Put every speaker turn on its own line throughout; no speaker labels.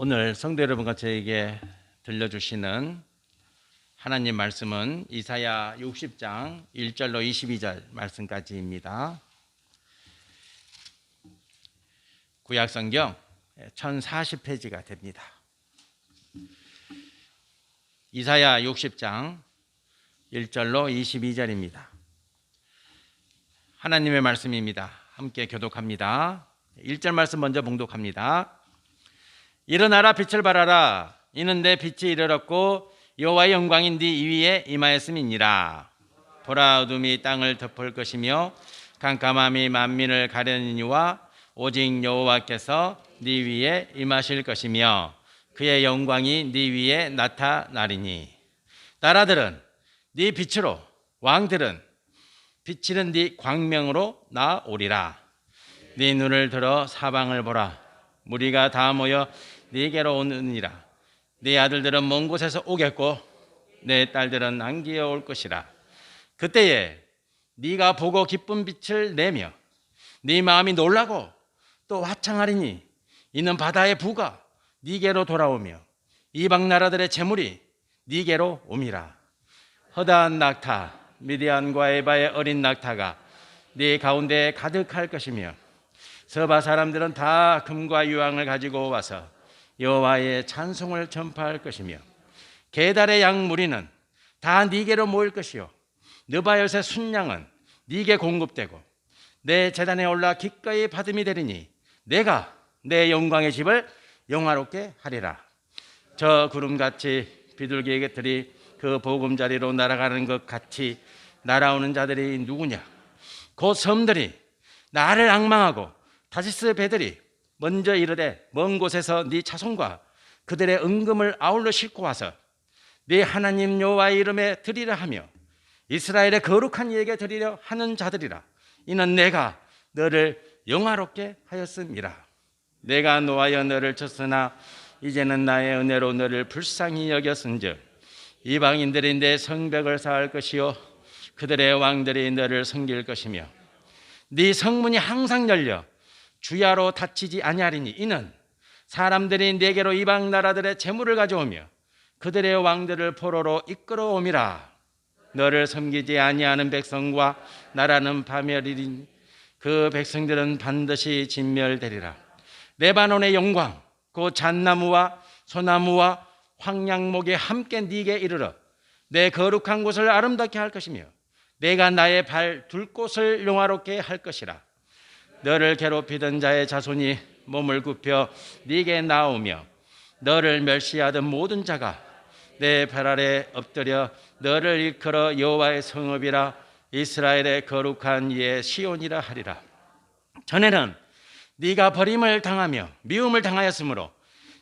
오늘 성도 여러분과 저에게 들려주시는 하나님 말씀은 이사야 60장 1절로 22절 말씀까지입니다. 구약성경 1040페이지가 됩니다. 이사야 60장 1절로 22절입니다. 하나님의 말씀입니다. 함께 교독합니다. 1절 말씀 먼저 봉독합니다. 일어나라, 빛을 발하라. 이는 내 빛이 이르렀고 여호와의 영광인 네 위에 임하였음이니라. 보라, 어둠이 땅을 덮을 것이며 캄캄함이 만민을 가려니와 오직 여호와께서 네 위에 임하실 것이며 그의 영광이 네 위에 나타나리니. 나라들은 네 빛으로, 왕들은 비치는 네 광명으로 나오리라. 네 눈을 들어 사방을 보라. 무리가 다 모여 네게로 오느니라. 네 아들들은 먼 곳에서 오겠고 내 딸들은 안기어 올 것이라. 그때에 네가 보고 기쁜 빛을 내며 네 마음이 놀라고 또 화창하리니. 이는 바다의 부가 네게로 돌아오며 이방 나라들의 재물이 네게로 옴이라. 허다한 낙타, 미디안과 에바의 어린 낙타가 네 가운데에 가득할 것이며 서바 사람들은 다 금과 유황을 가지고 와서 여호와의 찬송을 전파할 것이며 게달의 양 무리는 다 네게로 모일 것이요 느바요의 순양은 네게 공급되고 내 제단에 올라 기꺼이 받음이 되리니 내가 내 영광의 집을 영화롭게 하리라. 저 구름같이 비둘기들이 그 보금자리로 날아가는 것 같이 날아오는 자들이 누구냐? 곧 섬들이 나를 앙망하고 다시스 배들이 먼저 이르되 먼 곳에서 네 자손과 그들의 은금을 아울러 싣고 와서 네 하나님 여호와의 이름에 드리려 하며 이스라엘의 거룩한 이에게 드리려 하는 자들이라. 이는 내가 너를 영화롭게 하였음이라. 내가 노하여 너를 쳤으나 이제는 나의 은혜로 너를 불쌍히 여겼은즉 이방인들이 내 성벽을 쌓을 것이요 그들의 왕들이 너를 섬길 것이며 네 성문이 항상 열려 주야로 닫히지 아니하리니. 이는 사람들이 네게로 이방 나라들의 재물을 가져오며 그들의 왕들을 포로로 이끌어옴이라. 너를 섬기지 아니하는 백성과 나라는 파멸이니 그 백성들은 반드시 진멸되리라. 레바논의 영광 곧 잣나무와 소나무와 황양목이 함께 네게 이르러 내 거룩한 곳을 아름답게 할 것이며 내가 나의 발 둘 곳을 영화롭게 할 것이라. 너를 괴롭히던 자의 자손이 몸을 굽혀 네게 나오며 너를 멸시하던 모든 자가 내 발 아래 엎드려 너를 일컬어 여호와의 성읍이라 이스라엘의 거룩한 이의 시온이라 하리라. 전에는 네가 버림을 당하며 미움을 당하였으므로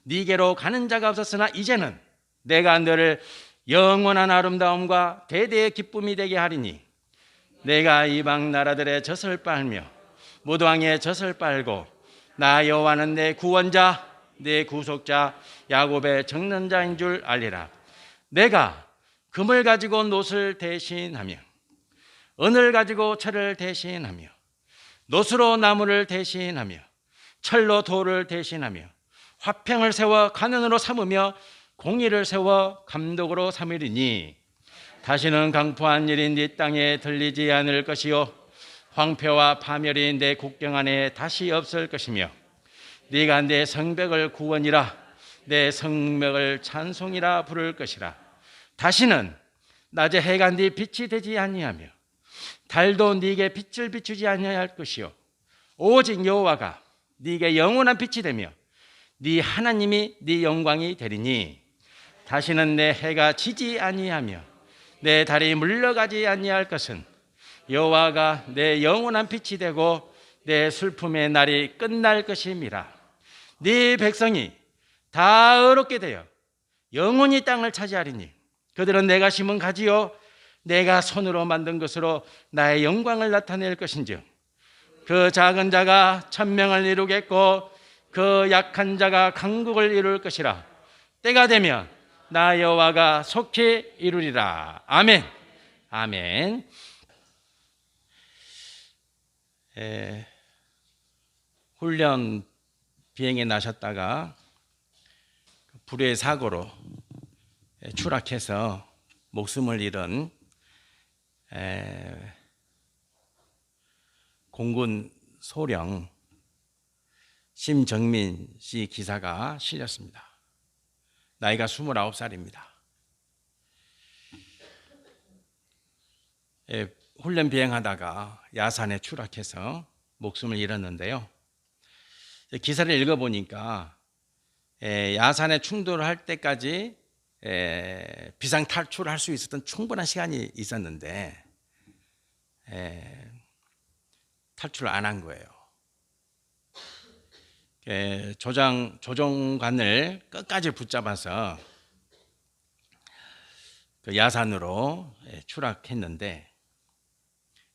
네게로 가는 자가 없었으나 이제는 내가 너를 영원한 아름다움과 대대의 기쁨이 되게 하리니. 내가 이방 나라들의 젖을 빨며 무당의 젖을 빨고 나 여호와는 내 구원자 내 구속자 야곱의 정전자인 줄 알리라. 내가 금을 가지고 놋을 대신하며 은을 가지고 철을 대신하며 놋으로 나무를 대신하며 철로 돌을 대신하며 화평을 세워 관원으로 삼으며 공의를 세워 감독으로 삼으리니. 다시는 강포한 일이 네 땅에 들리지 않을 것이요 황폐와 파멸이 내 국경 안에 다시 없을 것이며 네가 내 성벽을 구원이라 내 성벽을 찬송이라 부를 것이라. 다시는 낮에 해가 네 빛이 되지 아니하며 달도 네게 빛을 비추지 아니할 것이요 오직 여호와가 네게 영원한 빛이 되며 네 하나님이 네 영광이 되리니. 다시는 내 해가 지지 아니하며 내 달이 물러가지 아니할 것은 여호와가 내 영원한 빛이 되고 내 슬픔의 날이 끝날 것임이라. 네 백성이 다 의롭게 되어 영원히 땅을 차지하리니. 그들은 내가 심은 가지요 내가 손으로 만든 것으로 나의 영광을 나타낼 것인즉 그 작은 자가 천명을 이루겠고 그 약한 자가 강국을 이룰 것이라. 때가 되면 나 여호와가 속히 이루리라. 아멘. 아멘. 훈련 비행에 나셨다가 불의 사고로 추락해서 목숨을 잃은 공군 소령 심정민 씨 기사가 실렸습니다. 나이가 29살입니다. 훈련 비행하다가 야산에 추락해서 목숨을 잃었는데요. 기사를 읽어보니까 야산에 충돌할 때까지 비상 탈출할 수 있었던 충분한 시간이 있었는데 탈출을 안 한 거예요. 조종관을 끝까지 붙잡아서 그 야산으로 추락했는데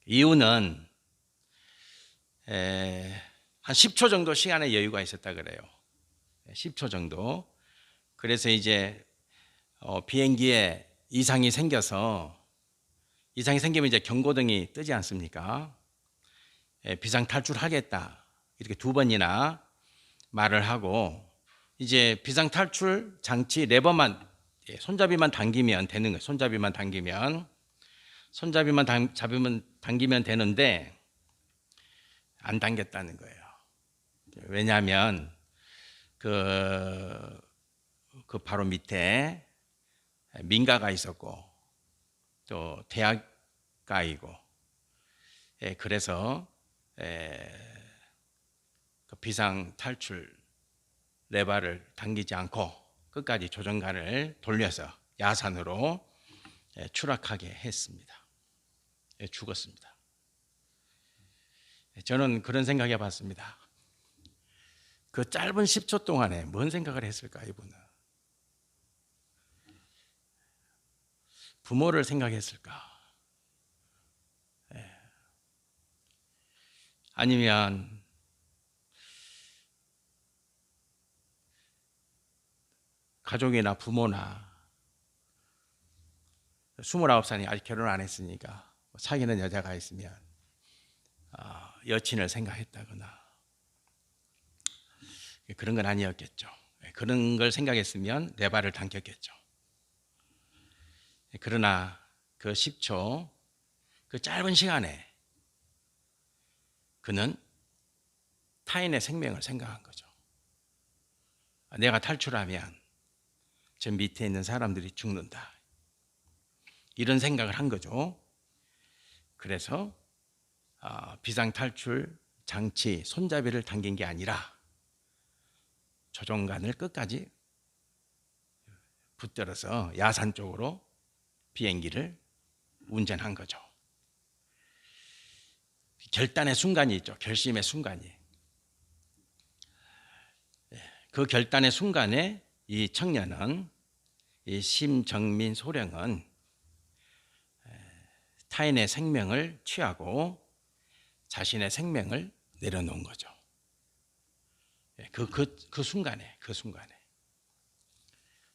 이유는 한 10초 정도 시간의 여유가 있었다 그래요. 10초 정도. 그래서 이제 비행기에 이상이 생기면 이제 경고등이 뜨지 않습니까? 비상 탈출하겠다 이렇게 2번이나 말을 하고 이제 비상 탈출 장치 레버만 손잡이만 당기면 되는 거예요. 손잡이만 당기면 되는데 안 당겼다는 거예요. 왜냐하면 그 바로 밑에 민가가 있었고 또 대학가이고 그래서 그 비상 탈출 레버를 당기지 않고 끝까지 조종관을 돌려서 야산으로 추락하게 했습니다. 죽었습니다. 저는 그런 생각해 봤습니다. 그 짧은 10초 동안에 뭔 생각을 했을까 이분은? 부모를 생각했을까? 아니면 가족이나 부모나 29살이 아직 결혼 안 했으니까 사귀는 여자가 있으면 여친을 생각했다거나 그런 건 아니었겠죠. 그런 걸 생각했으면 레버를 당겼겠죠. 그러나 그 10초 그 짧은 시간에 그는 타인의 생명을 생각한 거죠. 내가 탈출하면 저 밑에 있는 사람들이 죽는다. 이런 생각을 한 거죠. 그래서 비상탈출 장치 손잡이를 당긴 게 아니라 조종관을 끝까지 붙들어서 야산 쪽으로 비행기를 운전한 거죠. 결단의 순간이 있죠. 결심의 순간이. 그 결단의 순간에 이 청년은, 이 심정민 소령은 타인의 생명을 취하고 자신의 생명을 내려놓은 거죠. 그 순간에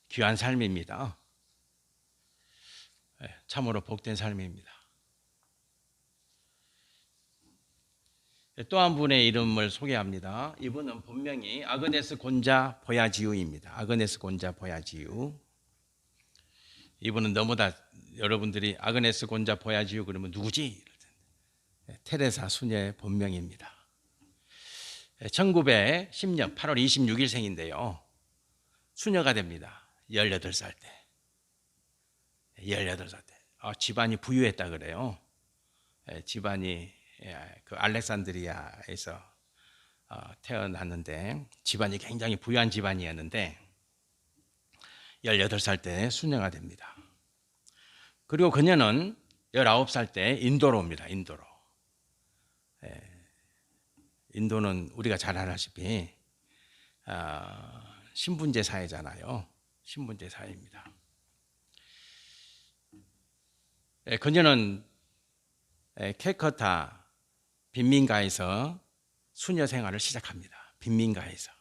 귀한 삶입니다. 참으로 복된 삶입니다. 또 한 분의 이름을 소개합니다. 이분은 본명이 아그네스 곤자 보야지우입니다. 아그네스 곤자 보야지우. 이분은 너무나 여러분들이 아그네스 곤자 보야지우 그러면 누구지? 테레사 수녀의 본명입니다. 1910년 8월 26일 생인데요. 수녀가 됩니다. 18살 때. 18살 때. 집안이 부유했다 그래요. 집안이 그 알렉산드리아에서 태어났는데 집안이 굉장히 부유한 집안이었는데 18살 때 수녀가 됩니다. 그리고 그녀는 19살 때 인도로 옵니다. 인도는 우리가 잘 알다시피 신분제 사회잖아요. 신분제 사회입니다. 그녀는 캘커타 빈민가에서 수녀 생활을 시작합니다. 빈민가에서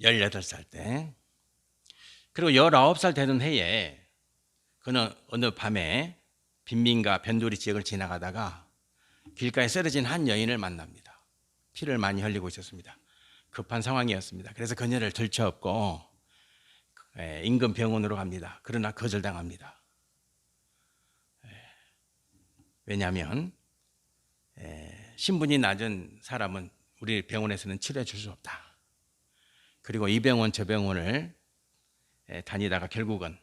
18살 때. 그리고 19살 되는 해에 그는 어느 밤에 빈민가 변두리 지역을 지나가다가 길가에 쓰러진 한 여인을 만납니다. 피를 많이 흘리고 있었습니다. 급한 상황이었습니다. 그래서 그녀를 들쳐업고 인근 병원으로 갑니다. 그러나 거절당합니다. 왜냐하면 신분이 낮은 사람은 우리 병원에서는 치료해 줄 수 없다. 그리고 이 병원 저 병원을 다니다가 결국은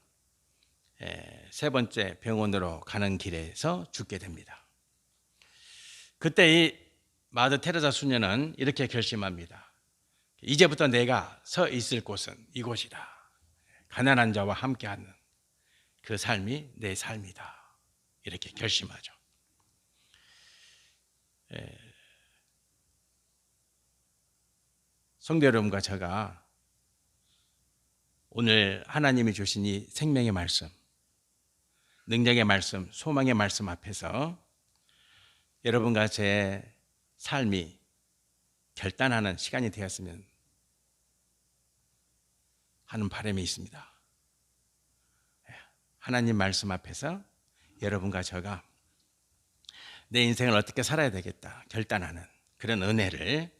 세 번째 병원으로 가는 길에서 죽게 됩니다. 그때 이 마더 테레사 수녀는 이렇게 결심합니다. 이제부터 내가 서 있을 곳은 이곳이다. 가난한 자와 함께하는 그 삶이 내 삶이다. 이렇게 결심하죠. 성도 여러분과 제가 오늘 하나님이 주신 이 생명의 말씀, 능력의 말씀, 소망의 말씀 앞에서 여러분과 제 삶이 결단하는 시간이 되었으면 하는 바람이 있습니다. 하나님 말씀 앞에서 여러분과 제가 내 인생을 어떻게 살아야 되겠다 결단하는 그런 은혜를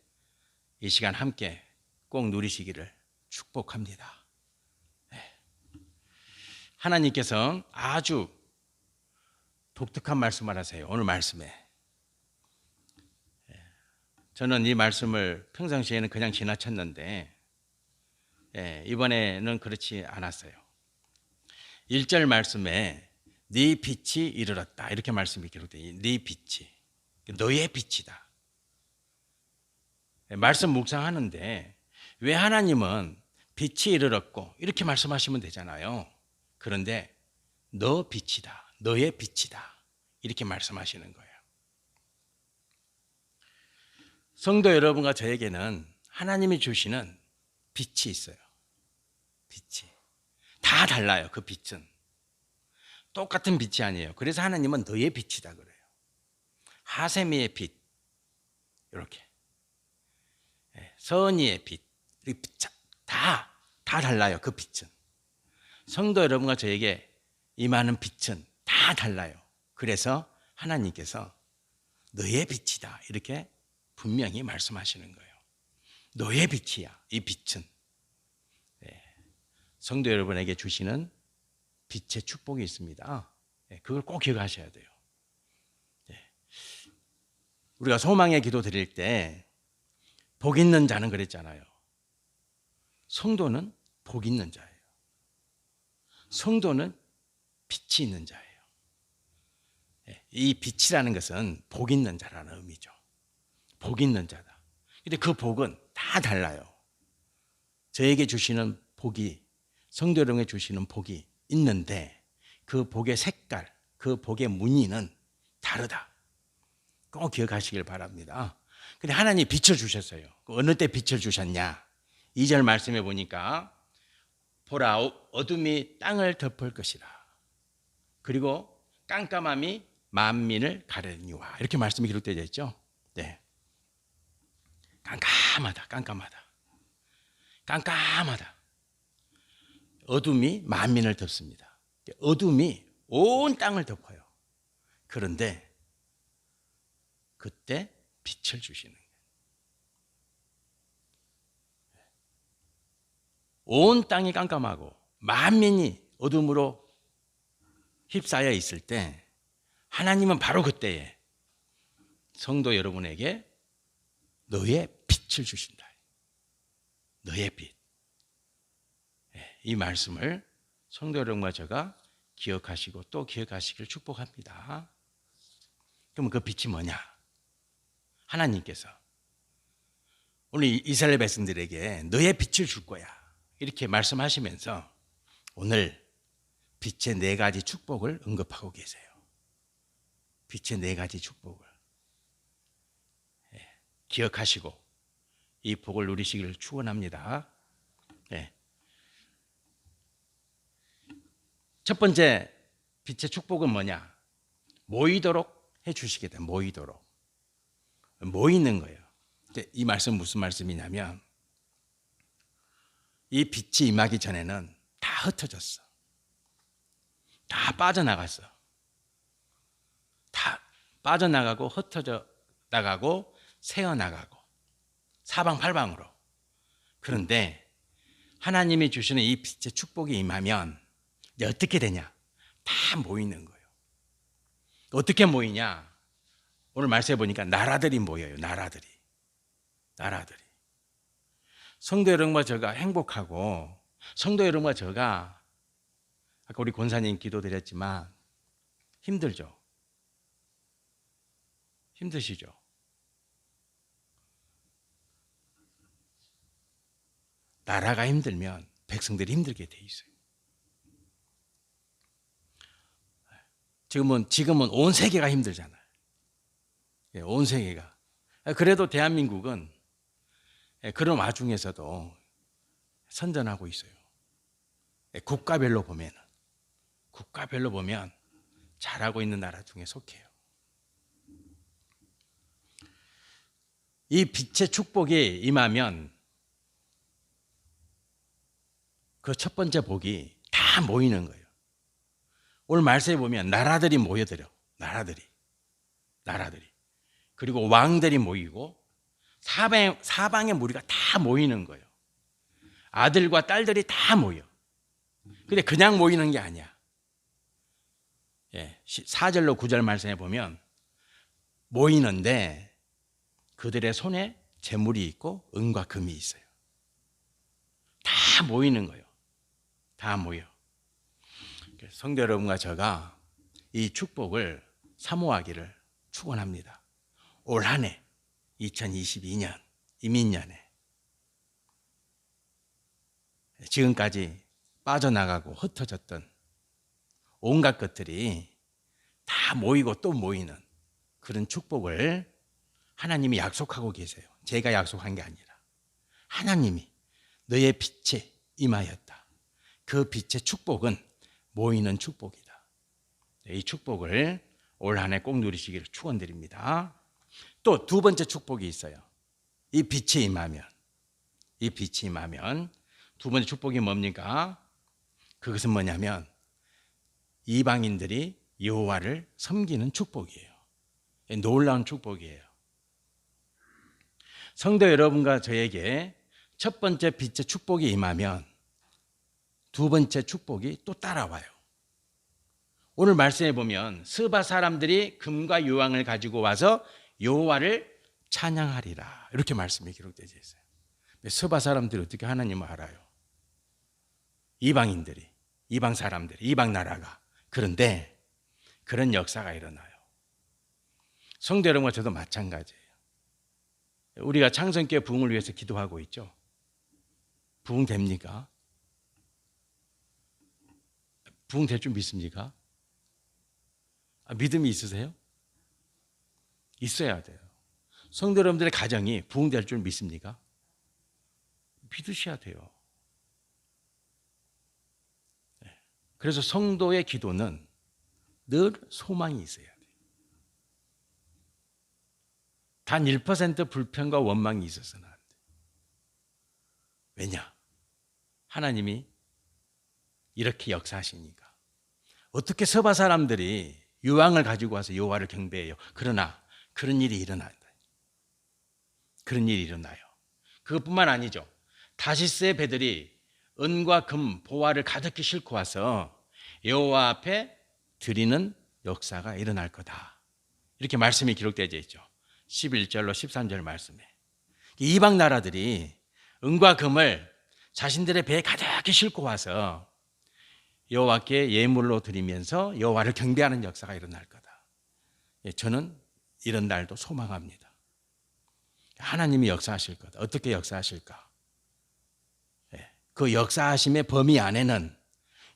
이 시간 함께 꼭 누리시기를 축복합니다. 하나님께서 아주 독특한 말씀을 하세요. 오늘 말씀에. 저는 이 말씀을 평상시에는 그냥 지나쳤는데 이번에는 그렇지 않았어요. 1절 말씀에 네 빛이 이르렀다 이렇게 말씀이 기록돼요. 네 빛이 너의 빛이다. 말씀 묵상하는데 왜 하나님은 빛이 이르렀고 이렇게 말씀하시면 되잖아요. 그런데 너 빛이다. 너의 빛이다. 이렇게 말씀하시는 거예요. 성도 여러분과 저에게는 하나님이 주시는 빛이 있어요. 빛이. 다 달라요. 그 빛은. 똑같은 빛이 아니에요. 그래서 하나님은 너의 빛이다 그래요. 하세미의 빛. 이렇게. 선의의 빛. 다 달라요. 그 빛은. 성도 여러분과 저에게 임하는 빛은 다 달라요. 그래서 하나님께서 너의 빛이다. 이렇게 분명히 말씀하시는 거예요. 너의 빛이야. 이 빛은. 성도 여러분에게 주시는 빛의 축복이 있습니다. 그걸 꼭 기억하셔야 돼요. 우리가 소망의 기도 드릴 때 복 있는 자는 그랬잖아요. 성도는 복 있는 자예요. 성도는 빛이 있는 자예요. 이 빛이라는 것은 복 있는 자라는 의미죠. 복 있는 자다. 근데 그 복은 다 달라요. 저에게 주시는 복이, 성도 여러분에게 주시는 복이 있는데 그 복의 색깔, 그 복의 무늬는 다르다. 꼭 기억하시길 바랍니다. 근데 하나님이 빛을 주셨어요. 어느 때 빛을 주셨냐? 2절 말씀해 보니까 보라 어둠이 땅을 덮을 것이라. 그리고 깜깜함이 만민을 가르니와. 이렇게 말씀이 기록되어 있죠. 네. 깜깜하다. 어둠이 만민을 덮습니다. 어둠이 온 땅을 덮어요. 그런데 그때 빛을 주시는 거예요. 온 땅이 깜깜하고 만민이 어둠으로 휩싸여 있을 때 하나님은 바로 그때에 성도 여러분에게 너의 빛을 주신다. 너의 빛. 이 말씀을 성도 여러분과 제가 기억하시고 또 기억하시길 축복합니다. 그럼 그 빛이 뭐냐? 하나님께서 오늘 이스라엘 백성들에게 너의 빛을 줄 거야. 이렇게 말씀하시면서 오늘 빛의 4가지 축복을 언급하고 계세요. 빛의 4가지 축복을 기억하시고 이 복을 누리시기를 축원합니다. 첫 번째 빛의 축복은 뭐냐? 모이도록 해주시겠다. 모이는 거예요. 이 말씀 무슨 말씀이냐면 이 빛이 임하기 전에는 다 흩어졌어. 다 빠져나갔어. 다 빠져나가고 흩어져 나가고 새어나가고 사방팔방으로 그런데 하나님이 주시는 이 빛의 축복이 임하면 이제 어떻게 되냐? 다 모이는 거예요. 어떻게 모이냐? 오늘 말씀해 보니까 나라들이 모여요. 나라들이. 성도 여러분과 저가 행복하고 성도 여러분과 저가 아까 우리 권사님 기도드렸지만 힘들죠. 힘드시죠. 나라가 힘들면 백성들이 힘들게 돼 있어요. 지금은 온 세계가 힘들잖아요. 온 세계가. 그래도 대한민국은 그런 와중에서도 선전하고 있어요. 국가별로 보면 잘하고 있는 나라 중에 속해요. 이 빛의 축복이 임하면 그 첫 번째 복이 다 모이는 거예요. 오늘 말씀에 보면 나라들이 모여들어. 나라들이. 그리고 왕들이 모이고 사방의 무리가 다 모이는 거예요. 아들과 딸들이 다 모여. 근데 그냥 모이는 게 아니야. 4절로 9절 말씀에 보면 모이는데 그들의 손에 재물이 있고 은과 금이 있어요. 다 모이는 거예요. 다 모여. 성도 여러분과 저가 이 축복을 사모하기를 축원합니다. 올 한 해 2022년 이민년에 지금까지 빠져나가고 흩어졌던 온갖 것들이 다 모이고 또 모이는 그런 축복을 하나님이 약속하고 계세요. 제가 약속한 게 아니라 하나님이 너의 빛에 임하였다. 그 빛의 축복은 모이는 축복이다. 이 축복을 올 한 해 꼭 누리시기를 축원드립니다. 또 두 번째 축복이 있어요. 이 빛이 임하면 두 번째 축복이 뭡니까? 그것은 뭐냐면 이방인들이 여호와를 섬기는 축복이에요. 놀라운 축복이에요. 성도 여러분과 저에게 첫 번째 빛의 축복이 임하면 두 번째 축복이 또 따라와요. 오늘 말씀해 보면 스바 사람들이 금과 유황을 가지고 와서 여호와를 찬양하리라 이렇게 말씀이 기록되어 있어요. 스바 사람들이 어떻게 하나님을 알아요? 이방인들이, 이방 사람들이, 이방 나라가. 그런데 그런 역사가 일어나요. 성도 여러분과 저도 마찬가지예요. 우리가 창성교회 부흥을 위해서 기도하고 있죠. 부흥 됩니까? 부흥 될 줄 믿습니까? 믿음이 있으세요? 있어야 돼요. 성도 여러분들의 가정이 부흥될 줄 믿습니까? 믿으셔야 돼요. 그래서 성도의 기도는 늘 소망이 있어야 돼요. 단 1% 불평과 원망이 있어서는 안 돼요. 왜냐? 하나님이 이렇게 역사하시니까. 어떻게 서바 사람들이 유황을 가지고 와서 여호와를 경배해요. 그러나 그런 일이 일어난다. 그런 일이 일어나요. 그것뿐만 아니죠. 다시스의 배들이 은과 금, 보화를 가득히 싣고 와서 여호와 앞에 드리는 역사가 일어날 거다. 이렇게 말씀이 기록되어 있죠. 11절로 13절 말씀에. 이방 나라들이 은과 금을 자신들의 배에 가득히 싣고 와서 여호와께 예물로 드리면서 여호와를 경배하는 역사가 일어날 거다. 저는 이런 날도 소망합니다. 하나님이 역사하실 거다. 어떻게 역사하실까? 그 역사하심의 범위 안에는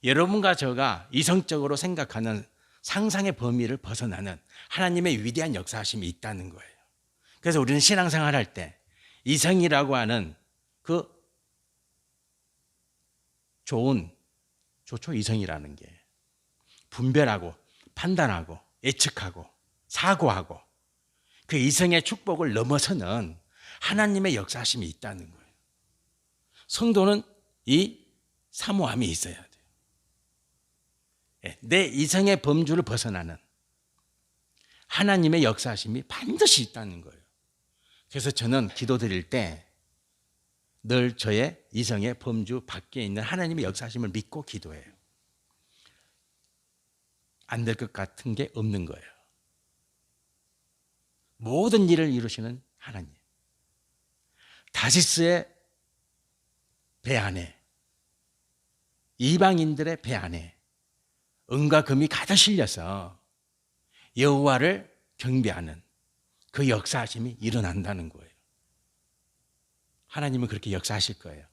여러분과 저가 이성적으로 생각하는 상상의 범위를 벗어나는 하나님의 위대한 역사하심이 있다는 거예요. 그래서 우리는 신앙생활 할 때 이성이라고 하는 그 좋죠 이성이라는 게 분별하고 판단하고 예측하고 사고하고 그 이성의 축복을 넘어서는 하나님의 역사하심이 있다는 거예요. 성도는 이 사모함이 있어야 돼요. 내 이성의 범주를 벗어나는 하나님의 역사하심이 반드시 있다는 거예요. 그래서 저는 기도드릴 때 늘 저의 이성의 범주 밖에 있는 하나님의 역사하심을 믿고 기도해요. 안 될 것 같은 게 없는 거예요. 모든 일을 이루시는 하나님. 다시스의 배 안에, 이방인들의 배 안에 은과 금이 가득 실려서 여호와를 경배하는 그 역사하심이 일어난다는 거예요. 하나님은 그렇게 역사하실 거예요.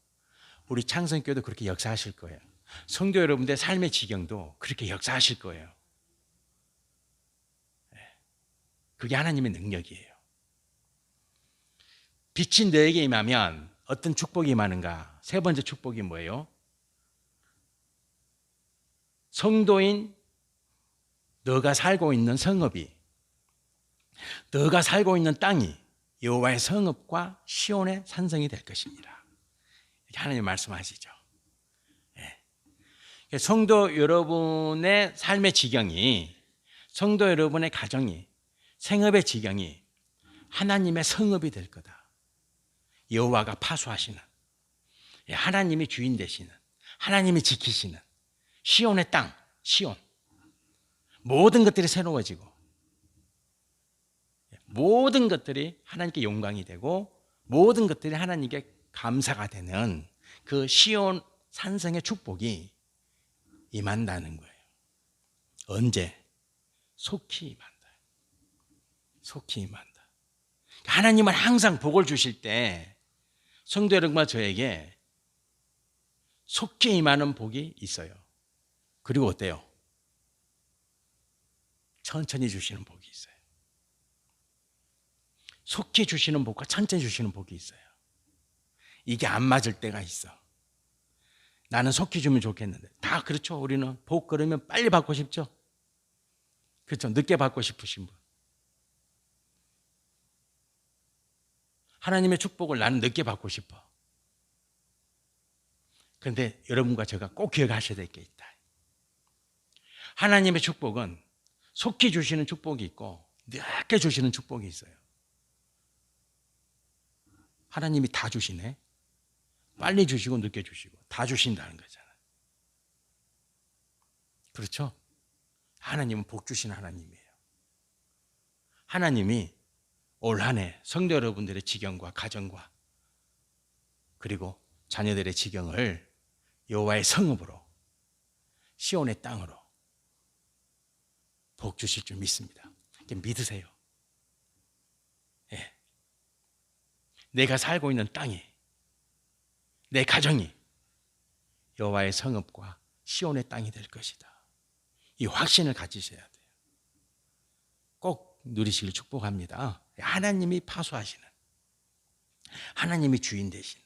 우리 창성교회도 그렇게 역사하실 거예요. 성도 여러분들의 삶의 지경도 그렇게 역사하실 거예요. 그게 하나님의 능력이에요. 빛이 너에게 임하면 어떤 축복이 임하는가? 세 번째 축복이 뭐예요? 성도인 너가 살고 있는 성읍이, 너가 살고 있는 땅이 여호와의 성읍과 시온의 산성이 될 것입니다. 이렇게 하나님 말씀하시죠. 성도 여러분의 삶의 지경이, 성도 여러분의 가정이, 생업의 지경이 하나님의 성읍이 될 거다. 여호와가 파수하시는, 하나님이 주인 되시는, 하나님이 지키시는 시온의 땅, 시온. 모든 것들이 새로워지고 모든 것들이 하나님께 영광이 되고 모든 것들이 하나님께 감사가 되는 그 시온 산성의 축복이 임한다는 거예요. 언제? 속히 임한다. 속히 임한다. 하나님은 항상 복을 주실 때 성도 여러분과 저에게 속히 임하는 복이 있어요. 그리고 어때요? 천천히 주시는 복이 있어요. 속히 주시는 복과 천천히 주시는 복이 있어요. 이게 안 맞을 때가 있어. 나는 속히 주면 좋겠는데. 다 그렇죠. 우리는 복 그러면 빨리 받고 싶죠. 그렇죠. 늦게 받고 싶으신 분. 하나님의 축복을 나는 늦게 받고 싶어. 그런데 여러분과 제가 꼭 기억하셔야 될 게 있다. 하나님의 축복은 속히 주시는 축복이 있고 늦게 주시는 축복이 있어요. 하나님이 다 주시네. 빨리 주시고 늦게 주시고 다 주신다는 거잖아요. 그렇죠? 하나님은 복 주시는 하나님이에요. 하나님이 올 한 해 성도 여러분들의 지경과 가정과 그리고 자녀들의 지경을 여호와의 성읍으로 시온의 땅으로 복 주실 줄 믿습니다. 믿으세요. 예. 내가 살고 있는 땅이, 내 가정이 여호와의 성읍과 시온의 땅이 될 것이다. 이 확신을 가지셔야 돼요. 꼭 누리시길 축복합니다. 하나님이 파수하시는, 하나님이 주인 되시는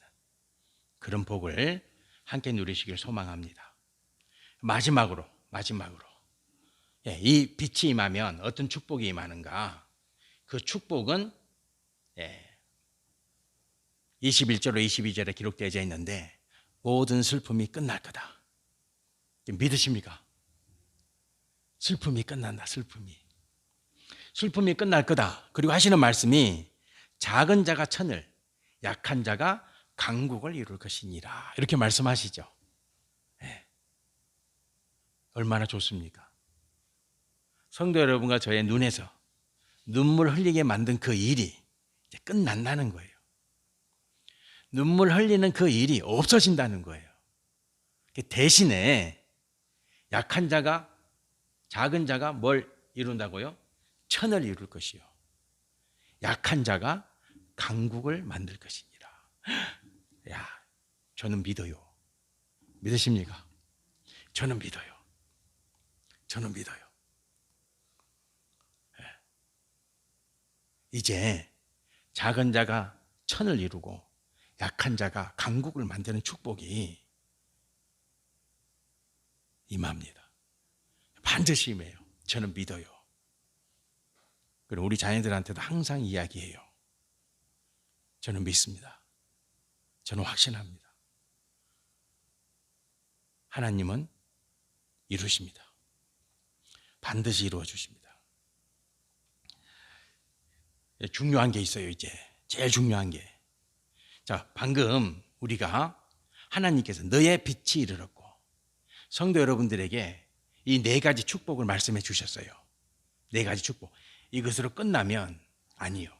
그런 복을 함께 누리시길 소망합니다. 마지막으로 이 빛이 임하면 어떤 축복이 임하는가? 그 축복은 21절로 22절에 기록되어 있는데 모든 슬픔이 끝날 거다. 믿으십니까? 슬픔이 끝난다. 슬픔이 끝날 거다. 그리고 하시는 말씀이 작은 자가 천을, 약한 자가 강국을 이룰 것이니라. 이렇게 말씀하시죠. 얼마나 좋습니까? 성도 여러분과 저의 눈에서 눈물 흘리게 만든 그 일이 이제 끝난다는 거예요. 눈물 흘리는 그 일이 없어진다는 거예요. 대신에 약한 자가, 작은 자가 뭘 이룬다고요? 천을 이룰 것이요. 약한 자가 강국을 만들 것이니라. 야, 저는 믿어요. 믿으십니까? 저는 믿어요. 이제 작은 자가 천을 이루고 약한 자가 강국을 만드는 축복이 임합니다. 반드시 임해요. 저는 믿어요. 그리고 우리 자녀들한테도 항상 이야기해요. 저는 믿습니다. 저는 확신합니다. 하나님은 이루십니다. 반드시 이루어 주십니다. 중요한 게 있어요, 이제. 제일 중요한 게. 자, 방금 우리가 하나님께서 너의 빛이 이르렀고 성도 여러분들에게 이 네 가지 축복을 말씀해 주셨어요. 네 가지 축복. 이것으로 끝나면 아니요.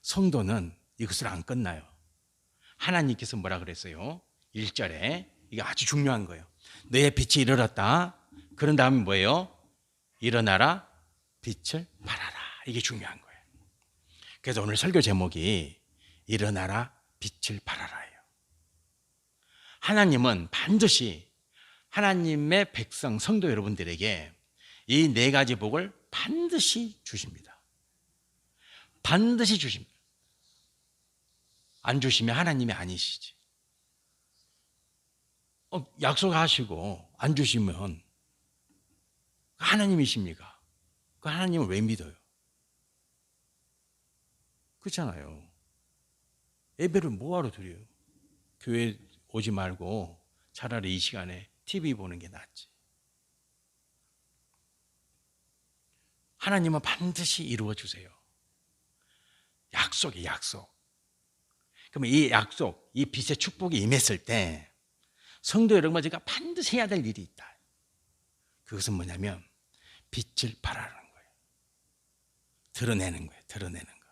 성도는 이것으로 안 끝나요. 하나님께서 뭐라 그랬어요? 1절에 이게 아주 중요한 거예요. 너의 빛이 이르렀다. 그런 다음에 뭐예요? 일어나라 빛을 발하라. 이게 중요한 거예요. 그래서 오늘 설교 제목이 일어나라 빛을 발하라예요. 하나님은 반드시 하나님의 백성 성도 여러분들에게 이 네 가지 복을 반드시 주십니다. 반드시 주십니다. 안 주시면 하나님이 아니시지. 약속하시고 안 주시면 하나님이십니까? 그 하나님을 왜 믿어요? 그렇잖아요. 예배를 뭐하러 드려요? 교회 오지 말고 차라리 이 시간에 TV 보는 게 낫지. 하나님은 반드시 이루어 주세요. 약속이 약속. 그러면 이 약속, 이 빛의 축복이 임했을 때 성도 여러분과 제가 반드시 해야 될 일이 있다. 그것은 뭐냐면 빛을 발하는 거예요. 드러내는 거예요. 드러내는 거.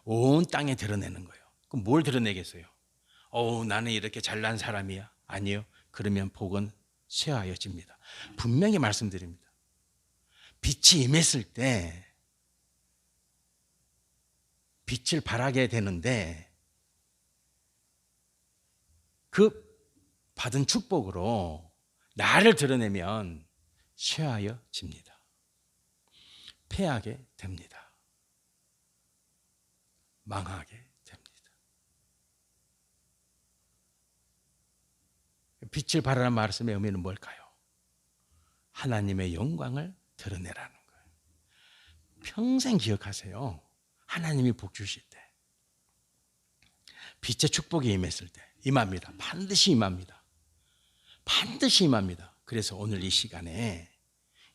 온 땅에 드러내는 거예요. 그럼 뭘 드러내겠어요? 나는 이렇게 잘난 사람이야. 아니요. 그러면 복은 쇠하여집니다. 분명히 말씀드립니다. 빛이 임했을 때 빛을 발하게 되는데 그 받은 축복으로 나를 드러내면 쇠하여집니다. 패하게 됩니다. 망하게 됩니다. 빛을 발하라는 말씀의 의미는 뭘까요? 하나님의 영광을 드러내라는 거예요. 평생 기억하세요. 하나님이 복 주실 때, 빛의 축복이 임했을 때 임합니다. 반드시 임합니다. 반드시 임합니다. 그래서 오늘 이 시간에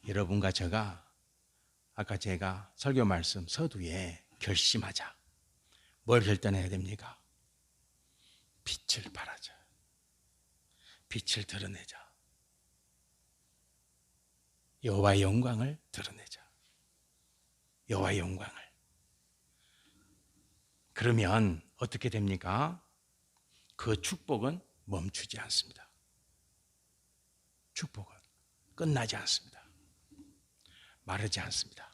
여러분과 제가 아까 제가 설교 말씀 서두에 결심하자. 뭘 결단해야 됩니까? 빛을 발하자. 빛을 드러내자. 여호와의 영광을 드러내자. 여호와의 영광을. 그러면 어떻게 됩니까? 그 축복은 멈추지 않습니다. 축복은 끝나지 않습니다. 마르지 않습니다.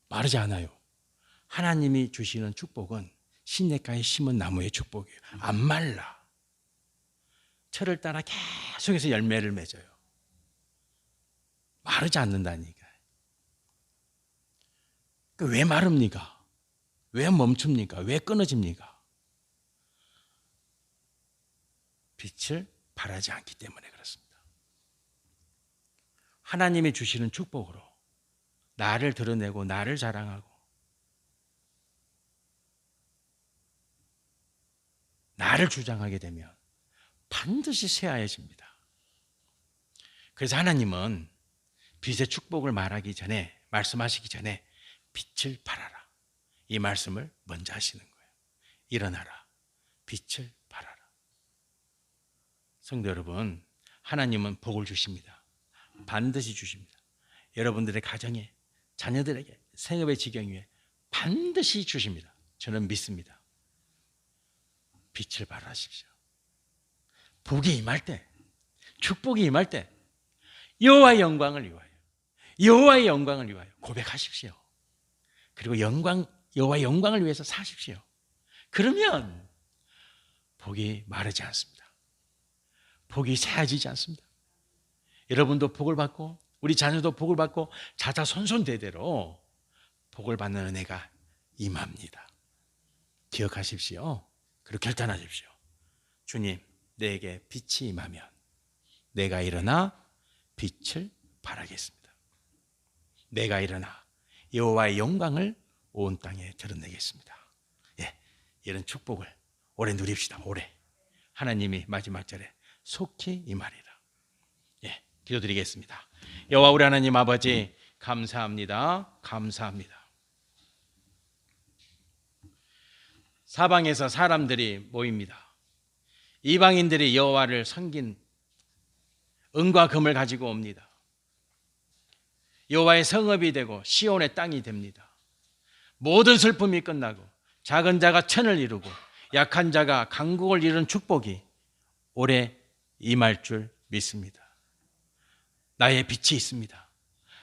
마르지 않아요. 하나님이 주시는 축복은 시냇가에 심은 나무의 축복이에요. 안 말라. 철을 따라 계속해서 열매를 맺어요. 마르지 않는다니까. 왜 마릅니까? 왜 멈춥니까? 왜 끊어집니까? 빛을 발하지 않기 때문에 그렇습니다. 하나님이 주시는 축복으로 나를 드러내고 나를 자랑하고 나를 주장하게 되면 반드시 쇠하여집니다. 그래서 하나님은 빛의 축복을 말씀하시기 전에 빛을 발하라. 이 말씀을 먼저 하시는 거예요. 일어나라. 빛을 발하라. 성도 여러분, 하나님은 복을 주십니다. 반드시 주십니다. 여러분들의 가정에, 자녀들에게, 생업의 지경 위에 반드시 주십니다. 저는 믿습니다. 빛을 발하십시오. 복이 임할 때, 축복이 임할 때 여호와의 영광을 위하여, 여호와의 영광을 위하여 고백하십시오. 그리고 여호와의 영광을 위해서 사십시오. 그러면 복이 마르지 않습니다. 복이 쇠해지지 않습니다. 여러분도 복을 받고 우리 자녀도 복을 받고 자자손손대대로 복을 받는 은혜가 임합니다. 기억하십시오. 그리고 결단하십시오. 주님, 내게 빛이 임하면 내가 일어나 빛을 발하겠습니다. 내가 일어나 여호와의 영광을 온 땅에 드러내겠습니다. 이런 축복을 오래 누립시다. 오래. 하나님이 마지막 절에 속히 임하리라. 기도드리겠습니다. 여호와 우리 하나님 아버지, 감사합니다. 감사합니다. 사방에서 사람들이 모입니다. 이방인들이 여호와를 섬긴 은과 금을 가지고 옵니다. 여호와의 성읍이 되고 시온의 땅이 됩니다. 모든 슬픔이 끝나고 작은 자가 천을 이루고 약한 자가 강국을 이룬 축복이 올해 임할 줄 믿습니다. 나의 빛이 있습니다.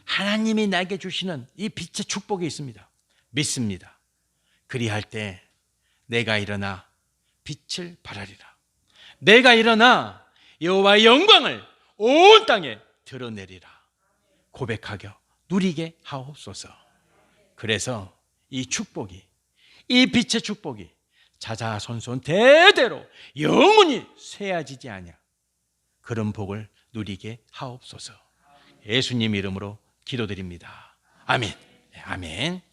하나님이 나에게 주시는 이 빛의 축복이 있습니다. 믿습니다. 그리할 때 내가 일어나 빛을 발하리라. 내가 일어나 여호와의 영광을 온 땅에 드러내리라. 고백하며 누리게 하옵소서. 그래서 이 축복이, 이 빛의 축복이 자자손손 대대로 영원히 쇠해지지 아니하 그런 복을 누리게 하옵소서. 예수님 이름으로 기도드립니다. 아멘. 아멘.